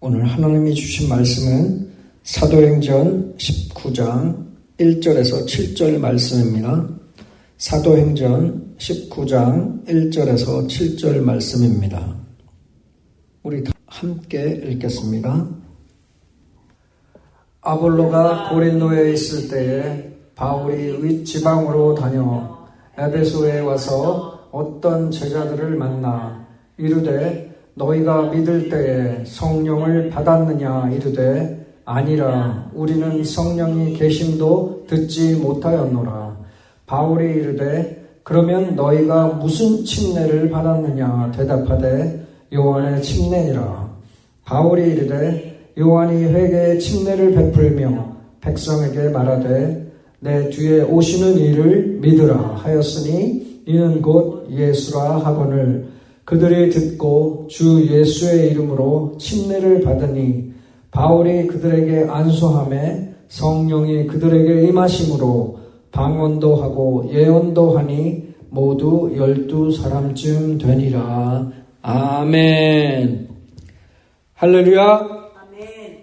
오늘 하나님이 주신 말씀은 사도행전 19장 1절에서 7절 말씀입니다. 사도행전 19장 1절에서 7절 말씀입니다. 우리 함께 읽겠습니다. 아볼로가 고린도에 있을 때에 바울이 윗지방으로 다녀 에베소에 와서 어떤 제자들을 만나 이르되 너희가 믿을 때에 성령을 받았느냐 이르되 아니라 우리는 성령이 계심도 듣지 못하였노라. 바울이 이르되 그러면 너희가 무슨 침례를 받았느냐 대답하되 요한의 침례니라. 바울이 이르되 요한이 회개의 침례를 베풀며 백성에게 말하되 내 뒤에 오시는 이를 믿으라 하였으니 이는 곧 예수라 하거늘 그들이 듣고 주 예수의 이름으로 침례를 받으니 바울이 그들에게 안수하매 성령이 그들에게 임하심으로 방언도 하고 예언도 하니 모두 12사람쯤 되니라. 아멘. 할렐루야. 아멘.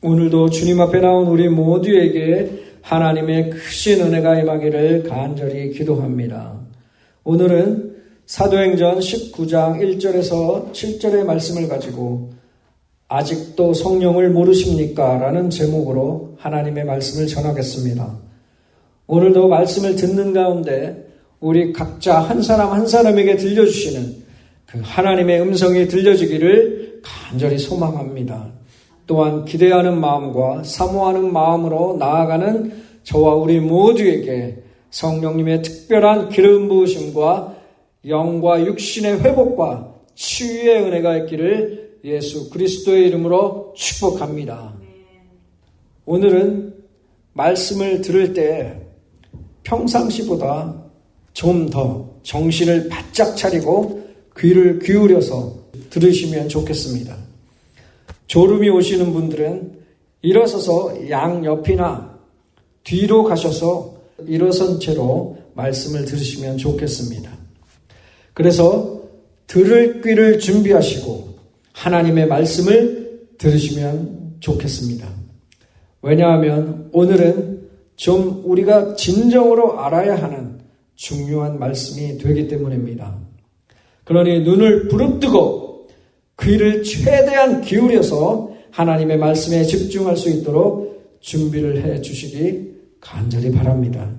오늘도 주님 앞에 나온 우리 모두에게 하나님의 크신 은혜가 임하기를 간절히 기도합니다. 오늘은 사도행전 19장 1절에서 7절의 말씀을 가지고 아직도 성령을 모르십니까? 라는 제목으로 하나님의 말씀을 전하겠습니다. 오늘도 말씀을 듣는 가운데 우리 각자 한 사람 한 사람에게 들려주시는 그 하나님의 음성이 들려지기를 간절히 소망합니다. 또한 기대하는 마음과 사모하는 마음으로 나아가는 저와 우리 모두에게 성령님의 특별한 기름 부으심과 영과 육신의 회복과 치유의 은혜가 있기를 예수 그리스도의 이름으로 축복합니다. 오늘은 말씀을 들을 때 평상시보다 좀 더 정신을 바짝 차리고 귀를 기울여서 들으시면 좋겠습니다. 졸음이 오시는 분들은 일어서서 양옆이나 뒤로 가셔서 일어선 채로 말씀을 들으시면 좋겠습니다. 그래서 들을 귀를 준비하시고 하나님의 말씀을 들으시면 좋겠습니다. 왜냐하면 오늘은 좀 우리가 진정으로 알아야 하는 중요한 말씀이 되기 때문입니다. 그러니 눈을 부릅뜨고 귀를 최대한 기울여서 하나님의 말씀에 집중할 수 있도록 준비를 해 주시기 간절히 바랍니다.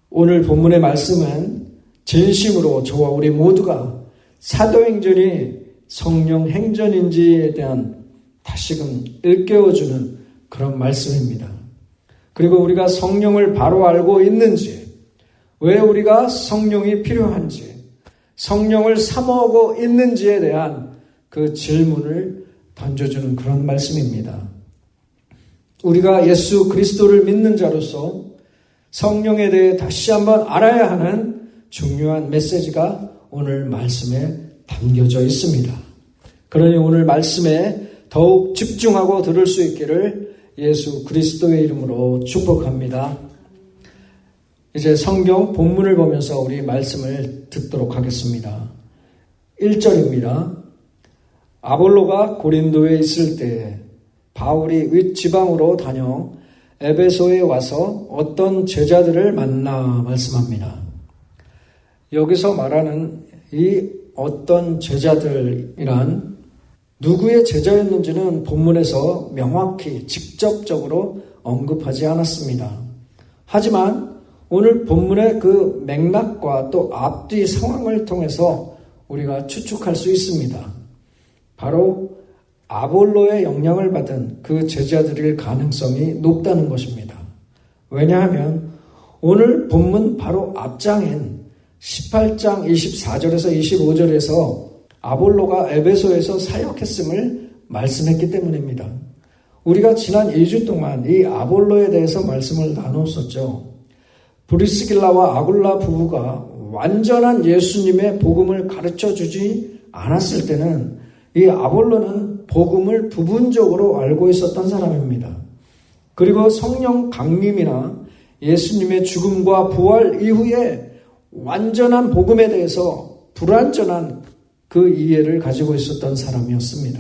오늘 본문의 말씀은 진심으로 저와 우리 모두가 사도행전이 성령 행전인지에 대한 다시금 일깨워주는 그런 말씀입니다. 그리고 우리가 성령을 바로 알고 있는지, 왜 우리가 성령이 필요한지, 성령을 사모하고 있는지에 대한 그 질문을 던져주는 그런 말씀입니다. 우리가 예수 그리스도를 믿는 자로서 성령에 대해 다시 한번 알아야 하는 중요한 메시지가 오늘 말씀에 담겨져 있습니다. 그러니 오늘 말씀에 더욱 집중하고 들을 수 있기를 예수 그리스도의 이름으로 축복합니다. 이제 성경 본문을 보면서 우리 말씀을 듣도록 하겠습니다. 1절입니다. 아볼로가 고린도에 있을 때에 바울이 윗지방으로 다녀 에베소에 와서 어떤 제자들을 만나 말씀합니다. 여기서 말하는 이 어떤 제자들이란 누구의 제자였는지는 본문에서 명확히 직접적으로 언급하지 않았습니다. 하지만 오늘 본문의 그 맥락과 또 앞뒤 상황을 통해서 우리가 추측할 수 있습니다. 바로 아볼로의 영향을 받은 그 제자들일 가능성이 높다는 것입니다. 왜냐하면 오늘 본문 바로 앞장인 18장 24절에서 25절에서 아볼로가 에베소에서 사역했음을 말씀했기 때문입니다. 우리가 지난 2주 동안 이 아볼로에 대해서 말씀을 나눴었죠. 브리스길라와 아굴라 부부가 완전한 예수님의 복음을 가르쳐주지 않았을 때는 이 아볼로는 복음을 부분적으로 알고 있었던 사람입니다. 그리고 성령 강림이나 예수님의 죽음과 부활 이후에 완전한 복음에 대해서 불완전한 그 이해를 가지고 있었던 사람이었습니다.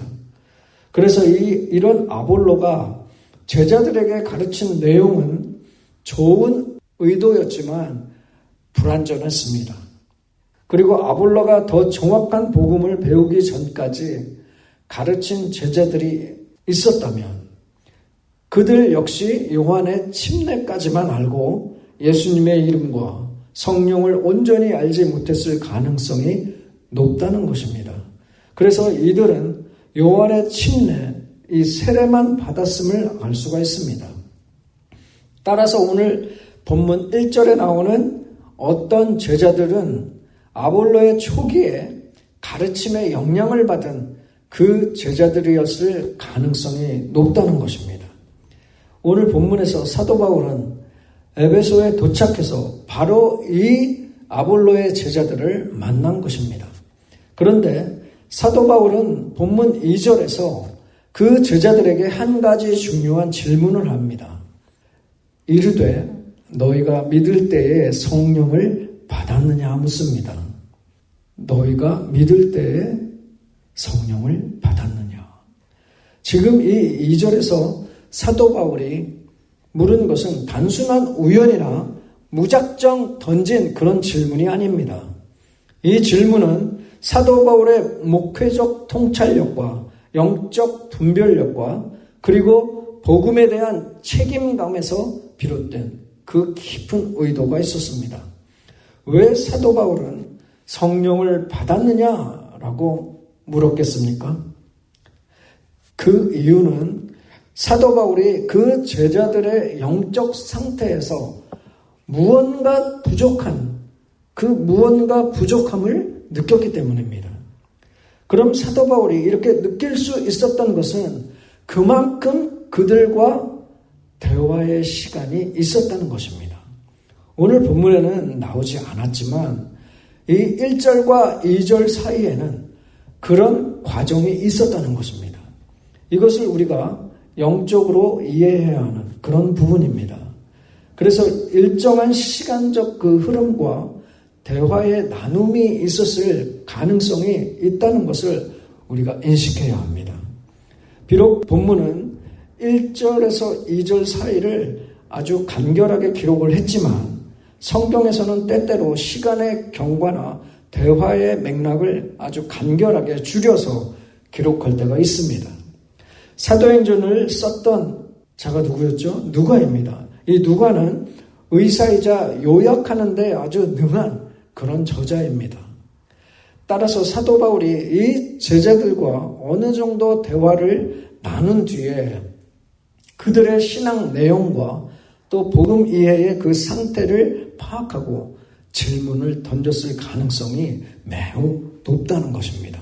그래서 이런 아볼로가 제자들에게 가르친 내용은 좋은 의도였지만 불완전했습니다. 그리고 아볼로가 더 정확한 복음을 배우기 전까지 가르친 제자들이 있었다면 그들 역시 요한의 침례까지만 알고 예수님의 이름과 성령을 온전히 알지 못했을 가능성이 높다는 것입니다. 그래서 이들은 요한의 침례, 이 세례만 받았음을 알 수가 있습니다. 따라서 오늘 본문 1절에 나오는 어떤 제자들은 아볼로의 초기에 가르침의 영향을 받은 그 제자들이었을 가능성이 높다는 것입니다. 오늘 본문에서 사도 바울은 에베소에 도착해서 바로 이 아볼로의 제자들을 만난 것입니다. 그런데 사도 바울은 본문 2절에서 그 제자들에게 한 가지 중요한 질문을 합니다. 이르되 너희가 믿을 때에 성령을 받았느냐 묻습니다. 너희가 믿을 때에 성령을 받았느냐. 지금 이 2절에서 사도 바울이 물은 것은 단순한 우연이나 무작정 던진 그런 질문이 아닙니다. 이 질문은 사도 바울의 목회적 통찰력과 영적 분별력과 그리고 복음에 대한 책임감에서 비롯된 그 깊은 의도가 있었습니다. 왜 사도 바울은 성령을 받았느냐라고 물었겠습니까? 그 이유는 사도 바울이 그 제자들의 영적 상태에서 무언가 부족한 그 무언가 부족함을 느꼈기 때문입니다. 그럼 사도 바울이 이렇게 느낄 수 있었던 것은 그만큼 그들과 대화의 시간이 있었다는 것입니다. 오늘 본문에는 나오지 않았지만 이 1절과 2절 사이에는 그런 과정이 있었다는 것입니다. 이것을 우리가 영적으로 이해해야 하는 그런 부분입니다. 그래서 일정한 시간적 그 흐름과 대화의 나눔이 있었을 가능성이 있다는 것을 우리가 인식해야 합니다. 비록 본문은 1절에서 2절 사이를 아주 간결하게 기록을 했지만 성경에서는 때때로 시간의 경과나 대화의 맥락을 아주 간결하게 줄여서 기록할 때가 있습니다. 사도행전을 썼던 자가 누구였죠? 누가입니다. 이 누가는 의사이자 요약하는 데 아주 능한 그런 저자입니다. 따라서 사도 바울이 이 제자들과 어느 정도 대화를 나눈 뒤에 그들의 신앙 내용과 또 복음 이해의 그 상태를 파악하고 질문을 던졌을 가능성이 매우 높다는 것입니다.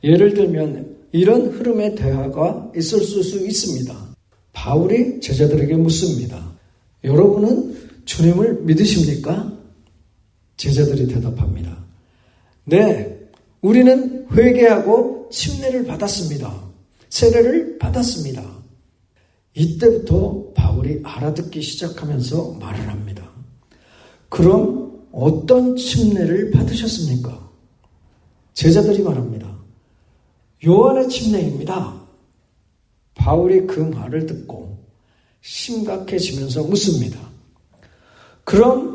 예를 들면 이런 흐름의 대화가 있을 수 있습니다. 바울이 제자들에게 묻습니다. 여러분은 주님을 믿으십니까? 제자들이 대답합니다. 네, 우리는 회개하고 침례를 받았습니다. 세례를 받았습니다. 이때부터 바울이 알아듣기 시작하면서 말을 합니다. 그럼 어떤 침례를 받으셨습니까? 제자들이 말합니다. 요한의 침례입니다. 바울이 그 말을 듣고 심각해지면서 묻습니다. 그럼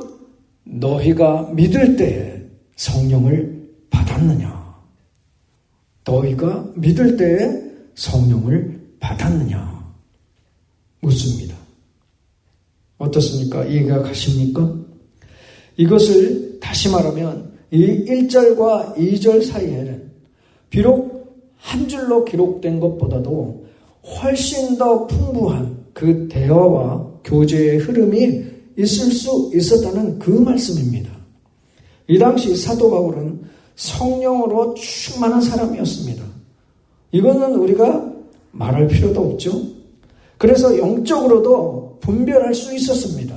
너희가 믿을 때에 성령을 받았느냐? 너희가 믿을 때에 성령을 받았느냐? 묻습니다. 어떻습니까? 이해가 가십니까? 이것을 다시 말하면 이 1절과 2절 사이에는 비록 한 줄로 기록된 것보다도 훨씬 더 풍부한 그 대화와 교제의 흐름이 있을 수 있었다는 그 말씀입니다. 이 당시 사도 바울은 성령으로 충만한 사람이었습니다. 이거는 우리가 말할 필요도 없죠. 그래서 영적으로도 분별할 수 있었습니다.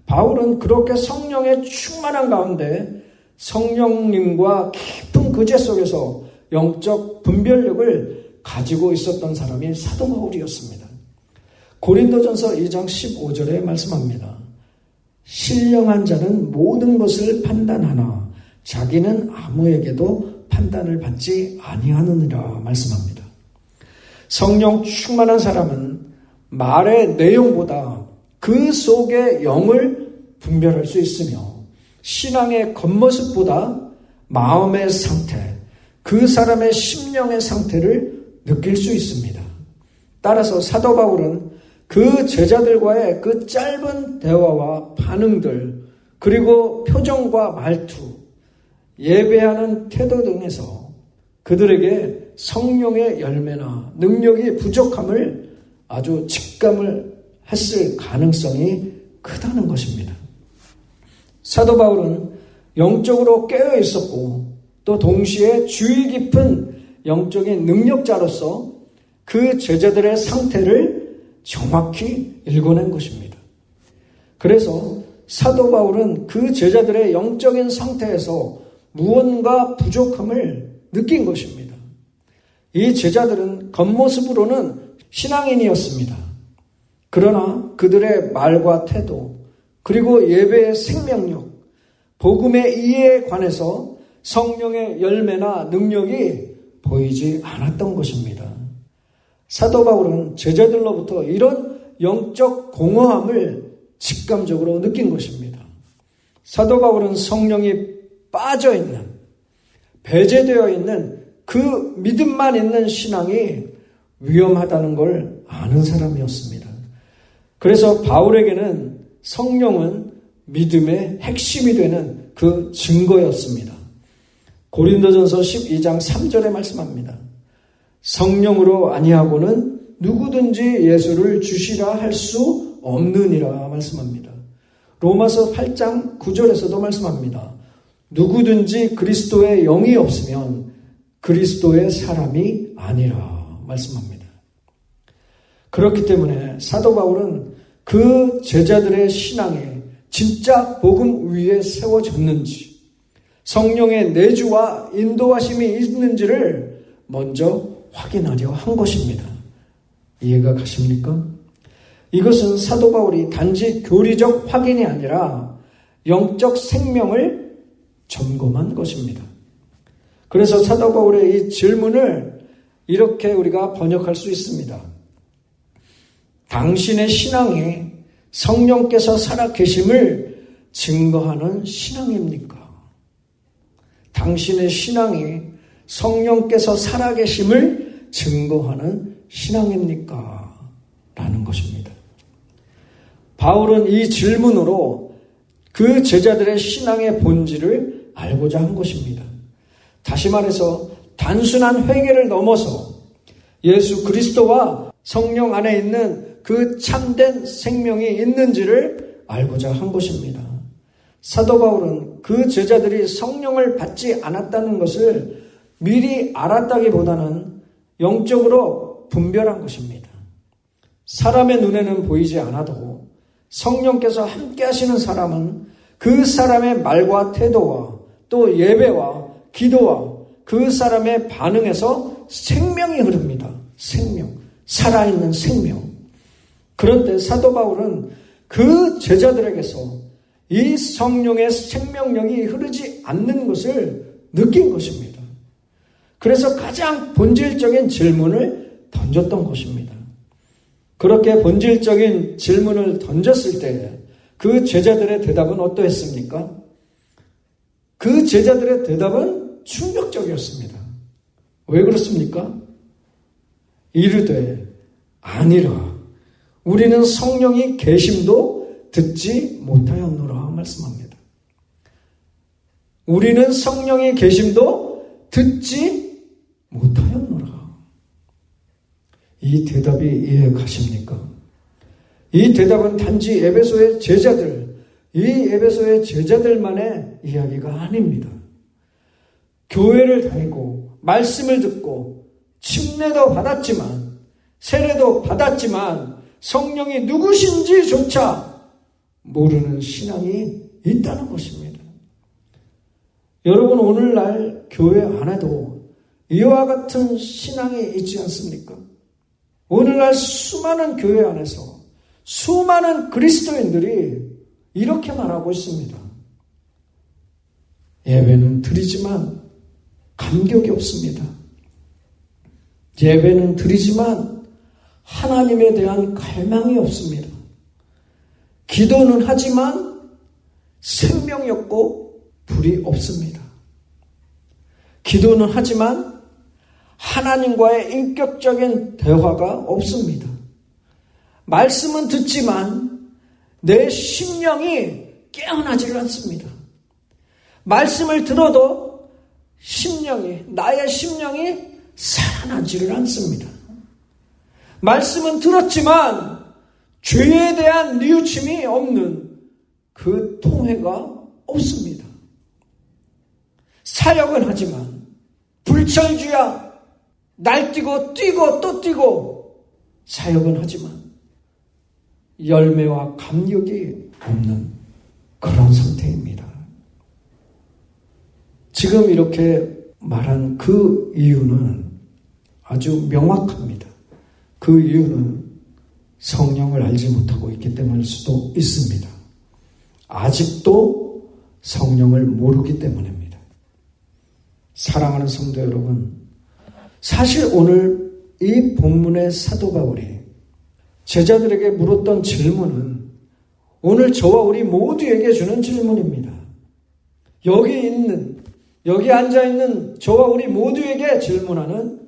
바울은 그렇게 성령의 충만한 가운데 성령님과 깊은 교제 속에서 영적 분별력을 가지고 있었던 사람이 사도 바울이었습니다. 고린도전서 2장 15절에 말씀합니다. 신령한 자는 모든 것을 판단하나 자기는 아무에게도 판단을 받지 아니하느니라 말씀합니다. 성령 충만한 사람은 말의 내용보다 그 속의 영을 분별할 수 있으며 신앙의 겉모습보다 마음의 상태, 그 사람의 심령의 상태를 느낄 수 있습니다. 따라서 사도 바울은 그 제자들과의 그 짧은 대화와 반응들, 그리고 표정과 말투, 예배하는 태도 등에서 그들에게 성령의 열매나 능력이 부족함을 아주 직감을 했을 가능성이 크다는 것입니다. 사도 바울은 영적으로 깨어 있었고 또 동시에 주의 깊은 영적인 능력자로서 그 제자들의 상태를 정확히 읽어낸 것입니다. 그래서 사도 바울은 그 제자들의 영적인 상태에서 무언가 부족함을 느낀 것입니다. 이 제자들은 겉모습으로는 신앙인이었습니다. 그러나 그들의 말과 태도, 그리고 예배의 생명력, 복음의 이해에 관해서 성령의 열매나 능력이 보이지 않았던 것입니다. 사도 바울은 제자들로부터 이런 영적 공허함을 직감적으로 느낀 것입니다. 사도 바울은 성령이 빠져있는, 배제되어 있는 그 믿음만 있는 신앙이 위험하다는 걸 아는 사람이었습니다. 그래서 바울에게는 성령은 믿음의 핵심이 되는 그 증거였습니다. 고린도전서 12장 3절에 말씀합니다. 성령으로 아니하고는 누구든지 예수를 주시라 할 수 없느니라 말씀합니다. 로마서 8장 9절에서도 말씀합니다. 누구든지 그리스도의 영이 없으면 그리스도의 사람이 아니라 말씀합니다. 그렇기 때문에 사도 바울은 그 제자들의 신앙에 진짜 복음 위에 세워졌는지, 성령의 내주와 인도하심이 있는지를 먼저 확인하려 한 것입니다. 이해가 가십니까? 이것은 사도 바울이 단지 교리적 확인이 아니라 영적 생명을 점검한 것입니다. 그래서 사도 바울의 이 질문을 이렇게 우리가 번역할 수 있습니다. 당신의 신앙이 성령께서 살아계심을 증거하는 신앙입니까? 당신의 신앙이 성령께서 살아계심을 증거하는 신앙입니까? 라는 것입니다. 바울은 이 질문으로 그 제자들의 신앙의 본질을 알고자 한 것입니다. 다시 말해서 단순한 회개를 넘어서 예수 그리스도와 성령 안에 있는 그 참된 생명이 있는지를 알고자 한 것입니다. 사도 바울은 그 제자들이 성령을 받지 않았다는 것을 미리 알았다기보다는 영적으로 분별한 것입니다. 사람의 눈에는 보이지 않아도 성령께서 함께 하시는 사람은 그 사람의 말과 태도와 또 예배와 기도와 그 사람의 반응에서 생명이 흐릅니다. 생명, 살아있는 생명. 그런데 사도 바울은 그 제자들에게서 이 성령의 생명력이 흐르지 않는 것을 느낀 것입니다. 그래서 가장 본질적인 질문을 던졌던 것입니다. 그렇게 본질적인 질문을 던졌을 때 그 제자들의 대답은 어떠했습니까? 그 제자들의 대답은 충격적이었습니다. 왜 그렇습니까? 이르되 아니라 우리는 성령이 계심도 듣지 못하였노라 말씀합니다. 우리는 성령이 계심도 듣지 못하였노라. 이 대답이 이해 가십니까? 이 대답은 단지 에베소의 제자들, 이 에베소의 제자들만의 이야기가 아닙니다. 교회를 다니고 말씀을 듣고 침례도 받았지만 세례도 받았지만 성령이 누구신지조차 모르는 신앙이 있다는 것입니다. 여러분 오늘날 교회 안에도 이와 같은 신앙이 있지 않습니까? 오늘날 수많은 교회 안에서 수많은 그리스도인들이 이렇게 말하고 있습니다. 예배는 드리지만 감격이 없습니다. 예배는 드리지만 하나님에 대한 갈망이 없습니다. 기도는 하지만 생명이 없고 불이 없습니다. 기도는 하지만 하나님과의 인격적인 대화가 없습니다. 말씀은 듣지만 내 심령이 깨어나지를 않습니다. 말씀을 들어도 나의 심령이 살아나지를 않습니다. 말씀은 들었지만 죄에 대한 뉘우침이 없는 그 통회가 없습니다. 사역은 하지만 불철주야 날뛰고 뛰고 또 뛰고 사역은 하지만 열매와 감격이 없는 그런 상태입니다. 지금 이렇게 말한 그 이유는 아주 명확합니다. 그 이유는 성령을 알지 못하고 있기 때문일 수도 있습니다. 아직도 성령을 모르기 때문입니다. 사랑하는 성도 여러분, 사실 오늘 이 본문의 사도 바울이 제자들에게 물었던 질문은 오늘 저와 우리 모두에게 주는 질문입니다. 여기 앉아있는 저와 우리 모두에게 질문하는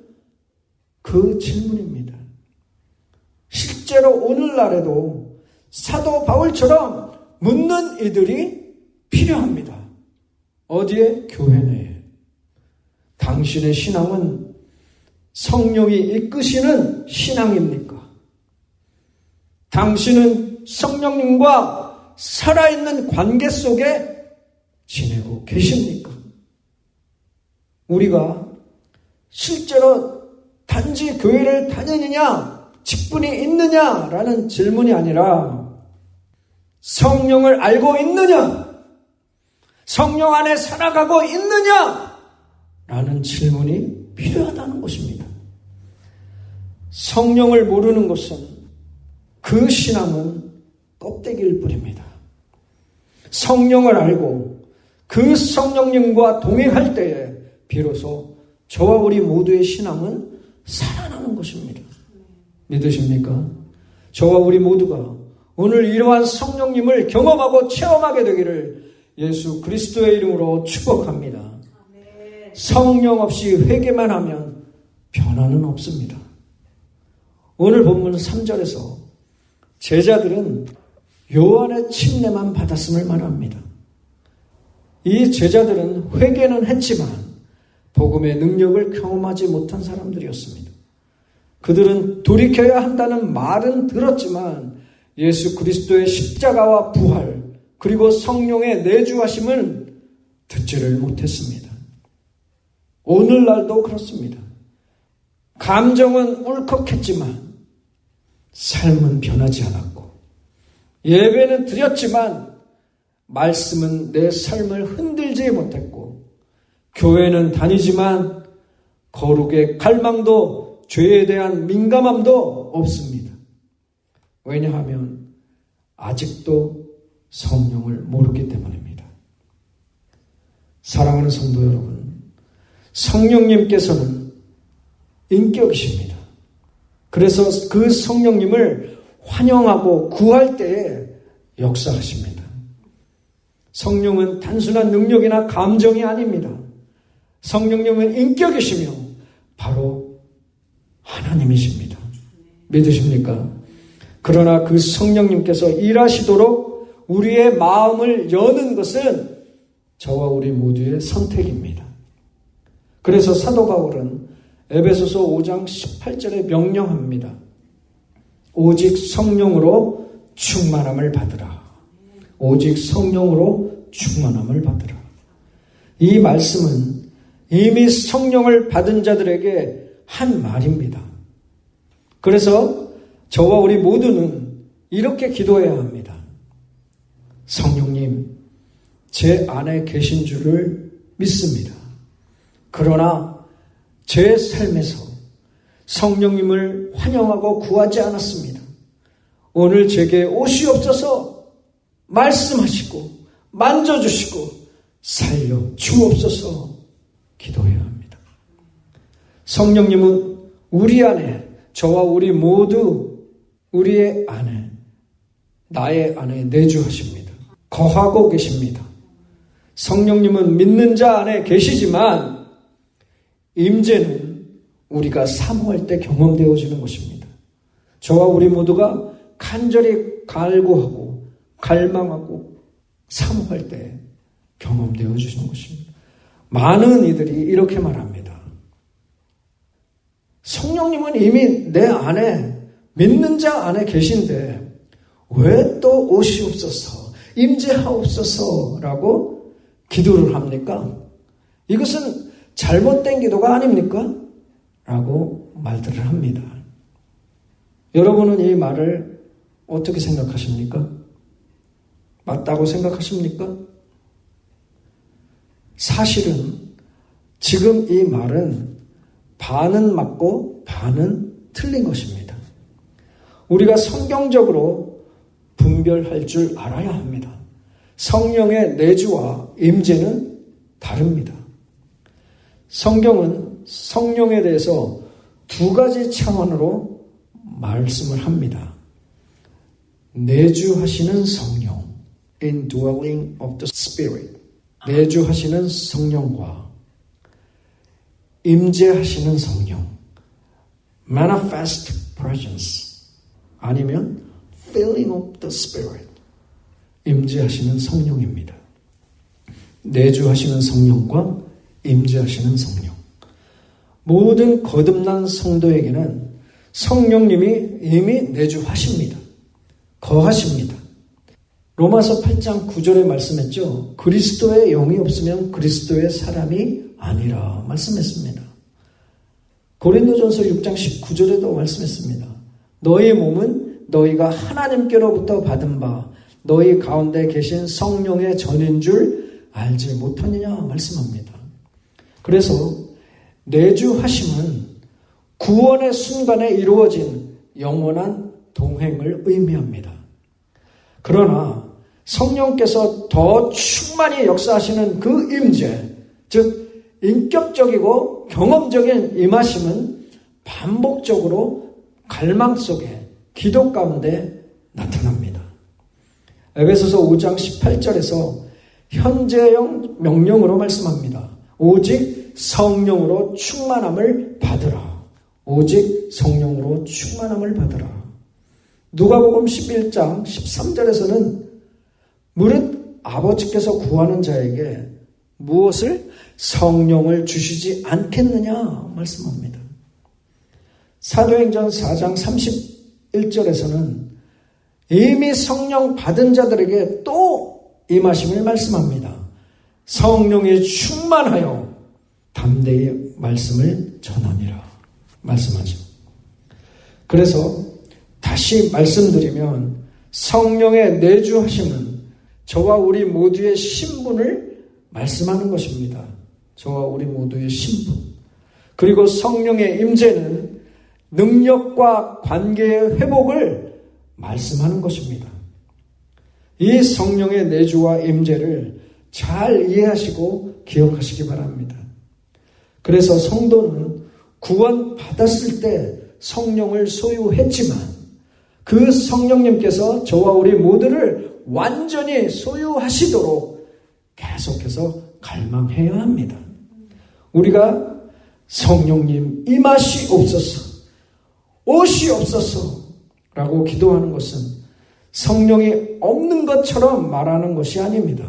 그 질문입니다. 실제로 오늘날에도 사도 바울처럼 묻는 이들이 필요합니다. 어디에? 교회 내에. 당신의 신앙은 성령이 이끄시는 신앙입니까? 당신은 성령님과 살아있는 관계 속에 지내고 계십니까? 우리가 실제로 단지 교회를 다니느냐, 직분이 있느냐라는 질문이 아니라 성령을 알고 있느냐, 성령 안에 살아가고 있느냐라는 질문이 필요하다는 것입니다. 성령을 모르는 것은 그 신앙은 껍데기일 뿐입니다. 성령을 알고 그 성령님과 동행할 때에 비로소 저와 우리 모두의 신앙은 살아나는 것입니다. 믿으십니까? 저와 우리 모두가 오늘 이러한 성령님을 경험하고 체험하게 되기를 예수 그리스도의 이름으로 축복합니다. 성령 없이 회개만 하면 변화는 없습니다. 오늘 본문 3절에서 제자들은 요한의 침례만 받았음을 말합니다. 이 제자들은 회개는 했지만 복음의 능력을 경험하지 못한 사람들이었습니다. 그들은 돌이켜야 한다는 말은 들었지만 예수 그리스도의 십자가와 부활 그리고 성령의 내주하심을 듣지를 못했습니다. 오늘날도 그렇습니다. 감정은 울컥했지만 삶은 변하지 않았고 예배는 드렸지만 말씀은 내 삶을 흔들지 못했고 교회는 다니지만 거룩의 갈망도 죄에 대한 민감함도 없습니다. 왜냐하면 아직도 성령을 모르기 때문입니다. 사랑하는 성도 여러분, 성령님께서는 인격이십니다. 그래서 그 성령님을 환영하고 구할 때에 역사하십니다. 성령은 단순한 능력이나 감정이 아닙니다. 성령님은 인격이시며 바로 하나님이십니다. 믿으십니까? 그러나 그 성령님께서 일하시도록 우리의 마음을 여는 것은 저와 우리 모두의 선택입니다. 그래서 사도 바울은 에베소서 5장 18절에 명령합니다. 오직 성령으로 충만함을 받으라. 오직 성령으로 충만함을 받으라. 이 말씀은 이미 성령을 받은 자들에게 한 말입니다. 그래서 저와 우리 모두는 이렇게 기도해야 합니다. 성령님, 제 안에 계신 줄을 믿습니다. 그러나 제 삶에서 성령님을 환영하고 구하지 않았습니다. 오늘 제게 오시옵소서 말씀하시고 만져주시고 살려 주옵소서 기도해야 합니다. 성령님은 우리 안에, 저와 우리 모두 우리의 안에, 나의 안에 내주하십니다. 거하고 계십니다. 성령님은 믿는 자 안에 계시지만 임재는 우리가 사모할 때 경험되어지는 것입니다. 저와 우리 모두가 간절히 갈구하고 갈망하고 사모할 때 경험되어 주시는 것입니다. 많은 이들이 이렇게 말합니다. 성령님은 이미 내 안에, 믿는 자 안에 계신데 왜 또 오시옵소서, 임재하옵소서라고 기도를 합니까? 이것은 잘못된 기도가 아닙니까? 라고 말들을 합니다. 여러분은 이 말을 어떻게 생각하십니까? 맞다고 생각하십니까? 사실은 지금 이 말은 반은 맞고 반은 틀린 것입니다. 우리가 성경적으로 분별할 줄 알아야 합니다. 성령의 내주와 임재는 다릅니다. 성경은 성령에 대해서 두 가지 차원으로 말씀을 합니다. 내주하시는 성령, indwelling of the Spirit, 내주하시는 성령과 임재하시는 성령, manifest presence, 아니면 filling of the Spirit, 임재하시는 성령입니다. 내주하시는 성령과 임재하시는 성령. 모든 거듭난 성도에게는 성령님이 이미 내주하십니다. 거하십니다. 로마서 8장 9절에 말씀했죠. 그리스도의 영이 없으면 그리스도의 사람이 아니라 말씀했습니다. 고린도전서 6장 19절에도 말씀했습니다. 너희 몸은 너희가 하나님께로부터 받은 바 너희 가운데 계신 성령의 전인 줄 알지 못하느냐 말씀합니다. 그래서 내주하심은 구원의 순간에 이루어진 영원한 동행을 의미합니다. 그러나 성령께서 더 충만히 역사하시는 그 임재, 즉 인격적이고 경험적인 임하심은 반복적으로 갈망 속에 기도 가운데 나타납니다. 에베소서 5장 18절에서 현재형 명령으로 말씀합니다. 오직 성령으로 충만함을 받으라. 오직 성령으로 충만함을 받으라. 누가복음 11장 13절에서는 무릇 아버지께서 구하는 자에게 무엇을? 성령을 주시지 않겠느냐 말씀합니다. 사도행전 4장 31절에서는 이미 성령 받은 자들에게 또 임하심을 말씀합니다. 성령에 충만하여 담대히 말씀을 전하니라 말씀하죠. 그래서 다시 말씀드리면 성령의 내주하심은 저와 우리 모두의 신분을 말씀하는 것입니다. 저와 우리 모두의 신분. 그리고 성령의 임재는 능력과 관계의 회복을 말씀하는 것입니다. 이 성령의 내주와 임재를 잘 이해하시고 기억하시기 바랍니다. 그래서 성도는 구원 받았을 때 성령을 소유했지만 그 성령님께서 저와 우리 모두를 완전히 소유하시도록 계속해서 갈망해야 합니다. 우리가 성령님 임하시옵소서, 오시옵소서라고 기도하는 것은 성령이 없는 것처럼 말하는 것이 아닙니다.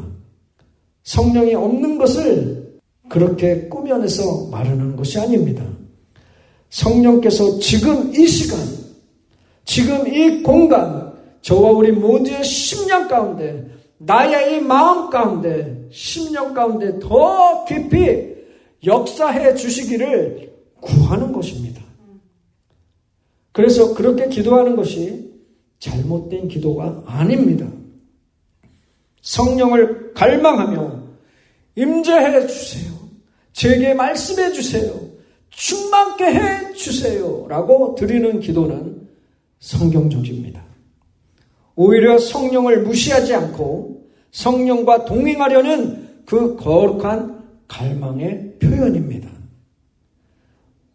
성령이 없는 것을 그렇게 꾸며내서 말하는 것이 아닙니다. 성령께서 지금 이 시간, 지금 이 공간, 저와 우리 모두의 심령 가운데, 나의 이 마음 가운데, 심령 가운데 더 깊이 역사해 주시기를 구하는 것입니다. 그래서 그렇게 기도하는 것이 잘못된 기도가 아닙니다. 성령을 갈망하며 임재해 주세요. 제게 말씀해 주세요. 충만케 해 주세요. 라고 드리는 기도는 성경적입니다. 오히려 성령을 무시하지 않고 성령과 동행하려는 그 거룩한 갈망의 표현입니다.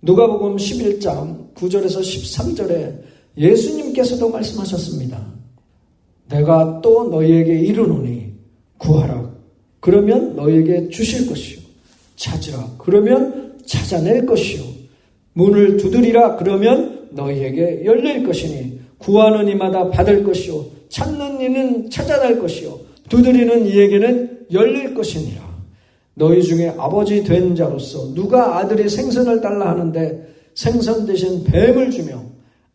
누가복음 11장 9절에서 13절에 예수님께서도 말씀하셨습니다. 내가 또 너희에게 이르노니 구하라. 그러면 너희에게 주실 것이요. 찾으라. 그러면 찾아낼 것이요. 문을 두드리라. 그러면 너희에게 열릴 것이니 구하는 이마다 받을 것이요. 찾는 이는 찾아낼 것이요. 두드리는 이에게는 열릴 것이니라. 너희 중에 아버지 된 자로서 누가 아들이 생선을 달라 하는데 생선 대신 뱀을 주며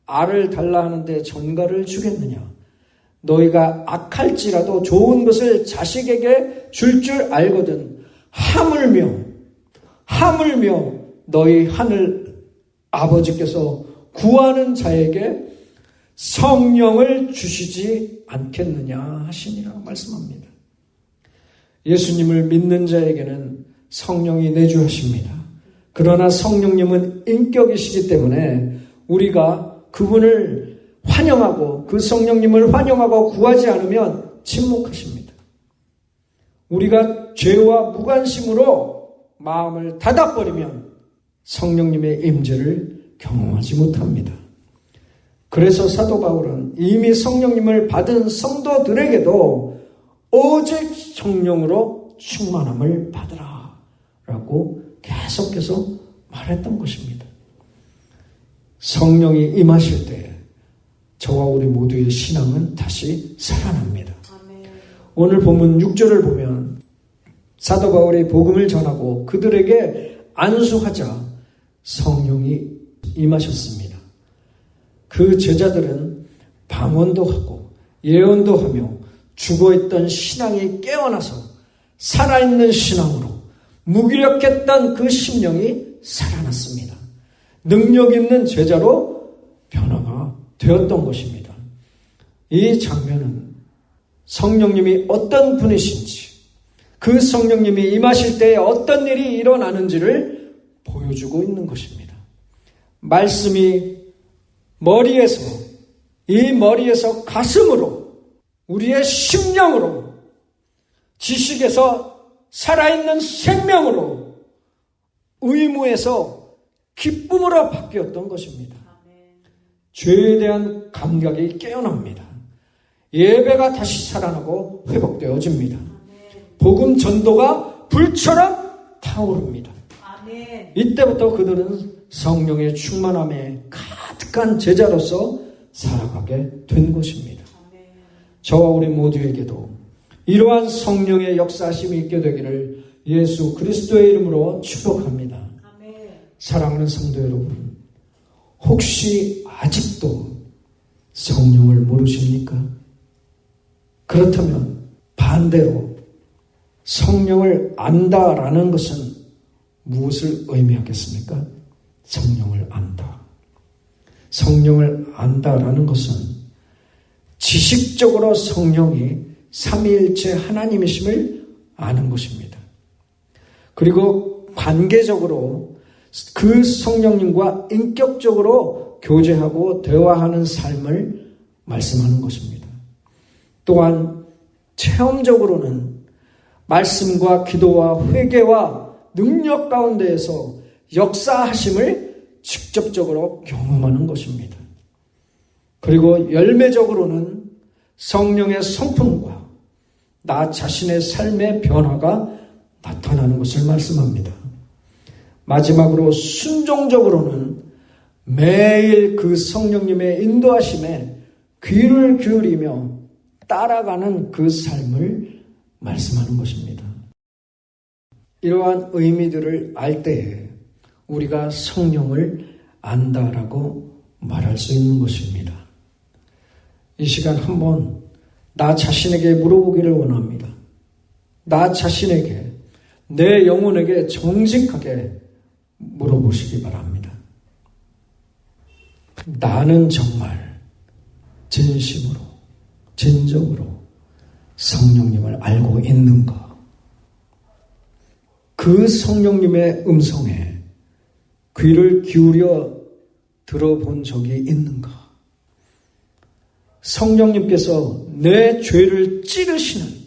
알을 달라 하는데 전갈을 주겠느냐. 너희가 악할지라도 좋은 것을 자식에게 줄 알거든 하물며 너희 하늘 아버지께서 구하는 자에게 성령을 주시지 않겠느냐 하시니라 말씀합니다. 예수님을 믿는 자에게는 성령이 내주하십니다. 그러나 성령님은 인격이시기 때문에 우리가 그분을 환영하고 그 성령님을 환영하고 구하지 않으면 침묵하십니다. 우리가 죄와 무관심으로 마음을 닫아버리면 성령님의 임재를 경험하지 못합니다. 그래서 사도 바울은 이미 성령님을 받은 성도들에게도 오직 성령으로 충만함을 받으라 라고 계속해서 말했던 것입니다. 성령이 임하실 때 저와 우리 모두의 신앙은 다시 살아납니다. 오늘 본문 6절을 보면 사도 바울이 복음을 전하고 그들에게 안수하자 성령이 임하셨습니다. 그 제자들은 방언도 하고 예언도 하며 죽어있던 신앙이 깨어나서 살아있는 신앙으로 무기력했던 그 심령이 살아났습니다. 능력 있는 제자로 변화가 되었던 것입니다. 이 장면은 성령님이 어떤 분이신지, 그 성령님이 임하실 때에 어떤 일이 일어나는지를 보여주고 있는 것입니다. 말씀이 이 머리에서 가슴으로, 우리의 심령으로, 지식에서 살아있는 생명으로, 의무에서 기쁨으로 바뀌었던 것입니다. 죄에 대한 감각이 깨어납니다. 예배가 다시 살아나고 회복되어집니다. 복음 전도가 불처럼 타오릅니다. 이때부터 그들은 성령의 충만함에 가득한 제자로서 살아가게 된 것입니다. 저와 우리 모두에게도 이러한 성령의 역사하심이 있게 되기를 예수 그리스도의 이름으로 축복합니다. 사랑하는 성도 여러분, 혹시 아직도 성령을 모르십니까? 그렇다면 반대로 성령을 안다라는 것은 무엇을 의미하겠습니까? 성령을 안다. 성령을 안다라는 것은 지식적으로 성령이 삼위일체 하나님이심을 아는 것입니다. 그리고 관계적으로 그 성령님과 인격적으로 교제하고 대화하는 삶을 말씀하는 것입니다. 또한 체험적으로는 말씀과 기도와 회개와 능력 가운데에서 역사하심을 직접적으로 경험하는 것입니다. 그리고 열매적으로는 성령의 성품과 나 자신의 삶의 변화가 나타나는 것을 말씀합니다. 마지막으로 순종적으로는 매일 그 성령님의 인도하심에 귀를 기울이며 따라가는 그 삶을 말씀하는 것입니다. 이러한 의미들을 알 때에 우리가 성령을 안다라고 말할 수 있는 것입니다. 이 시간 한번 나 자신에게 물어보기를 원합니다. 나 자신에게, 내 영혼에게 정직하게 물어보시기 바랍니다. 나는 정말 진심으로, 진정으로 성령님을 알고 있는가? 그 성령님의 음성에 귀를 기울여 들어본 적이 있는가? 성령님께서 내 죄를 찌르시는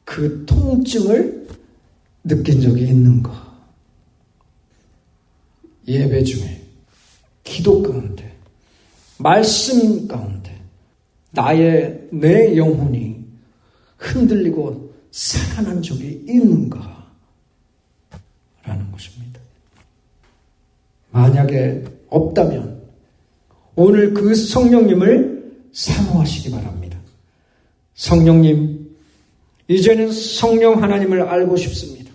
그 통증을 느낀 적이 있는가? 예배 중에, 기도 가운데, 말씀 가운데 내 영혼이 흔들리고 살아난 적이 있는가? 라는 것입니다. 만약에 없다면 오늘 그 성령님을 사모하시기 바랍니다. 성령님, 이제는 성령 하나님을 알고 싶습니다.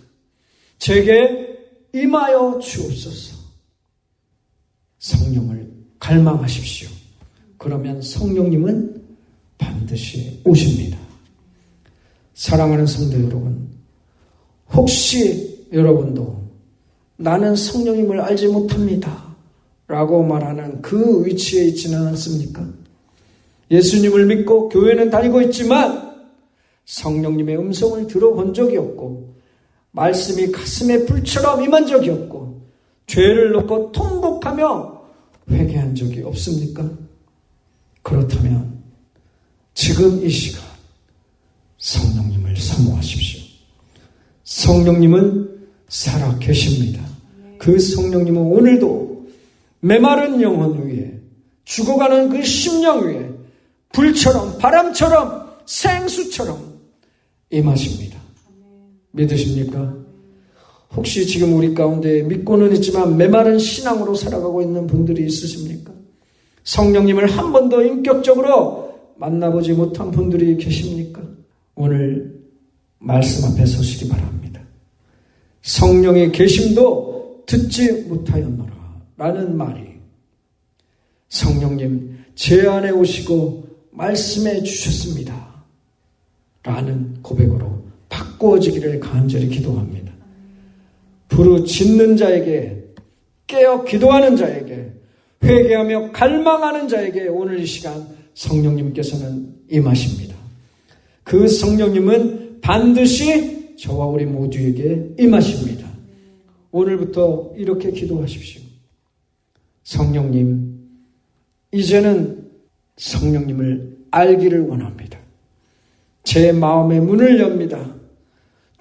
제게 임하여 주옵소서. 성령을 갈망하십시오. 그러면 성령님은 반드시 오십니다. 사랑하는 성도 여러분, 혹시 여러분도 나는 성령님을 알지 못합니다 라고 말하는 그 위치에 있지는 않습니까? 예수님을 믿고 교회는 다니고 있지만 성령님의 음성을 들어본 적이 없고 말씀이 가슴에 불처럼 임한 적이 없고 죄를 놓고 통곡하며 회개한 적이 없습니까? 그렇다면 지금 이 시간 성령님을 사모하십시오. 성령님은 살아 계십니다. 그 성령님은 오늘도 메마른 영혼 위에, 죽어가는 그 심령 위에 불처럼, 바람처럼, 생수처럼 임하십니다. 믿으십니까? 혹시 지금 우리 가운데 믿고는 있지만 메마른 신앙으로 살아가고 있는 분들이 있으십니까? 성령님을 한 번도 인격적으로 만나보지 못한 분들이 계십니까? 오늘 말씀 앞에 서시기 바랍니다. 성령의 계심도 듣지 못하였노라 라는 말이 성령님 제 안에 오시고 말씀해 주셨습니다 라는 고백으로 바꾸어지기를 간절히 기도합니다. 부르짖는 자에게, 깨어 기도하는 자에게, 회개하며 갈망하는 자에게 오늘 이 시간 성령님께서는 임하십니다. 그 성령님은 반드시 저와 우리 모두에게 임하십니다. 오늘부터 이렇게 기도하십시오. 성령님, 이제는 성령님을 알기를 원합니다. 제 마음의 문을 엽니다.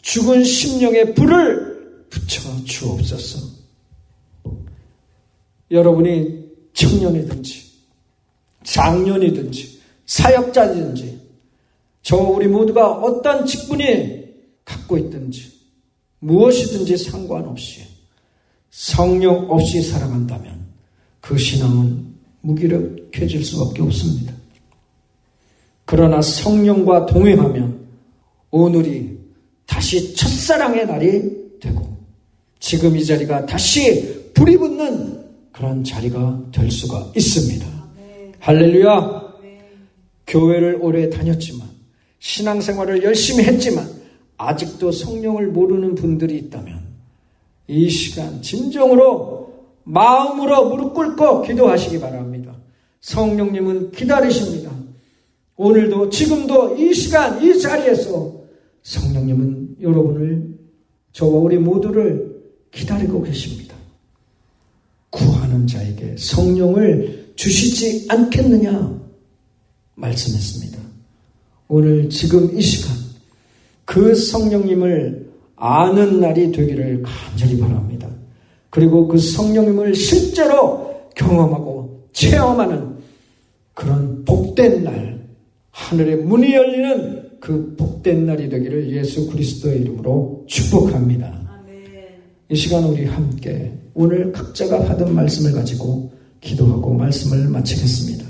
죽은 심령에 불을 붙여 주옵소서. 여러분이 청년이든지 장년이든지 사역자든지 저 우리 모두가 어떤 직분이 갖고 있든지 무엇이든지 상관없이 성령 없이 살아간다면 그 신앙은 무기력해질 수밖에 없습니다. 그러나 성령과 동행하면 오늘이 다시 첫사랑의 날이 되고 지금 이 자리가 다시 불이 붙는 그런 자리가 될 수가 있습니다. 할렐루야. 교회를 오래 다녔지만 신앙생활을 열심히 했지만 아직도 성령을 모르는 분들이 있다면 이 시간 진정으로 마음으로 무릎 꿇고 기도하시기 바랍니다. 성령님은 기다리십니다. 오늘도 지금도 이 시간 이 자리에서 성령님은 여러분을 저와 우리 모두를 기다리고 계십니다. 구하는 자에게 성령을 주시지 않겠느냐 말씀했습니다. 오늘 지금 이 시간 그 성령님을 아는 날이 되기를 간절히 바랍니다. 그리고 그 성령님을 실제로 경험하고 체험하는 그런 복된 날, 하늘의 문이 열리는 그 복된 날이 되기를 예수 그리스도의 이름으로 축복합니다. 아멘. 이 시간 우리 함께 오늘 각자가 받은 말씀을 가지고 기도하고 말씀을 마치겠습니다.